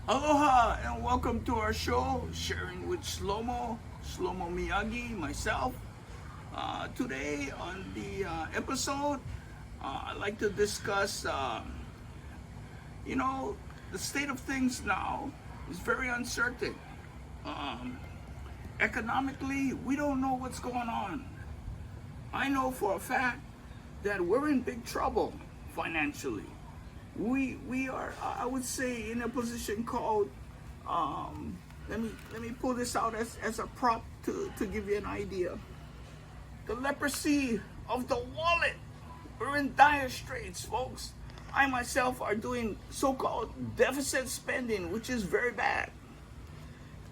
Aloha and welcome to our show, Sharing with Shlomo Miyagi, myself. Today on the episode, I'd like to discuss, the state of things now is very uncertain. Um, Economically, we don't know what's going on. I know for a fact that we're in big trouble financially. We are, I would say, in a position called, let me pull this out as a prop to give you an idea. The leprosy of the wallet. We're in dire straits, folks. I myself are doing so-called deficit spending, which is very bad.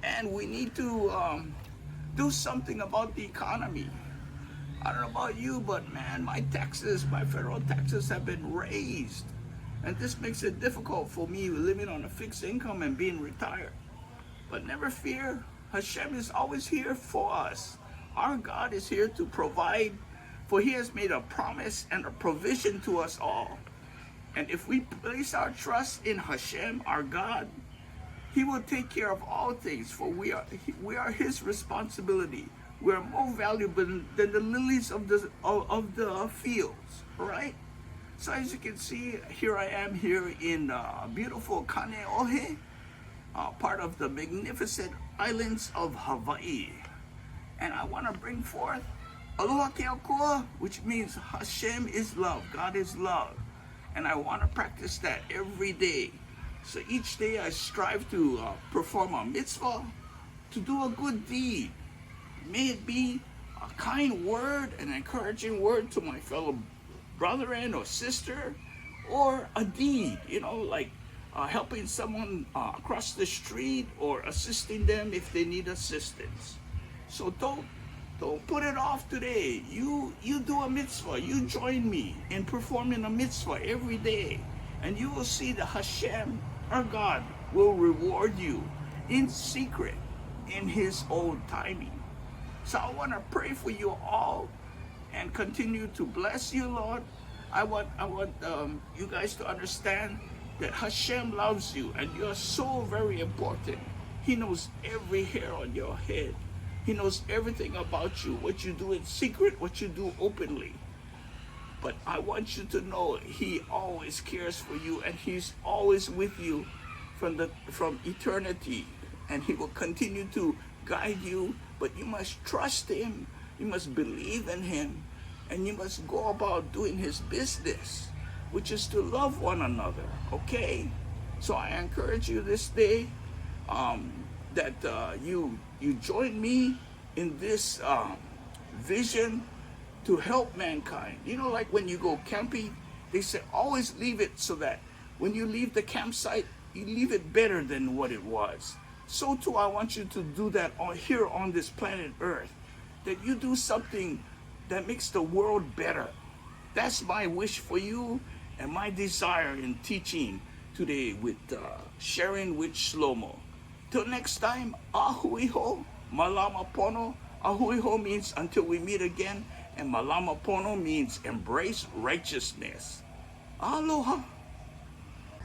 And we need to do something about the economy. I don't know about you, but man, my federal taxes have been raised. And this makes it difficult for me living on a fixed income and being retired. But never fear, Hashem is always here for us. Our God is here to provide, for He has made a promise and a provision to us all. And if we place our trust in Hashem, our God, He will take care of all things, for we are His responsibility. We are more valuable than the lilies of the fields, right? So as you can see, here I am here in beautiful Kaneohe, part of the magnificent islands of Hawaii. And I want to bring forth Aloha Keakua, which means Hashem is love, God is love. And I want to practice that every day. So each day I strive to perform a mitzvah, to do a good deed. May it be a kind word, an encouraging word to my fellow brother or sister, or a deed, like helping someone across the street or assisting them if they need assistance. So don't put it off today. You do a mitzvah. You join me in performing a mitzvah every day, and you will see that Hashem, our God, will reward you in secret in His own timing. So I want to pray for you all and continue to bless you, Lord. I want you guys to understand that Hashem loves you and you're so very important. He knows every hair on your head. He knows everything about you, what you do in secret, what you do openly. But I want you to know He always cares for you and He's always with you from eternity. And He will continue to guide you, but you must trust Him. You must believe in Him. And you must go about doing His business, which is to love one another, okay? So I encourage you this day that you join me in this vision to help mankind. Like when you go camping, they say always leave it so that when you leave the campsite, you leave it better than what it was. So too, I want you to do that here on this planet Earth, that you do something that makes the world better. That's my wish for you and my desire in teaching today with Sharing with Slomo. Till next time, ahuiho, malama pono. Ahuiho means until we meet again, and malama pono means embrace righteousness. Aloha.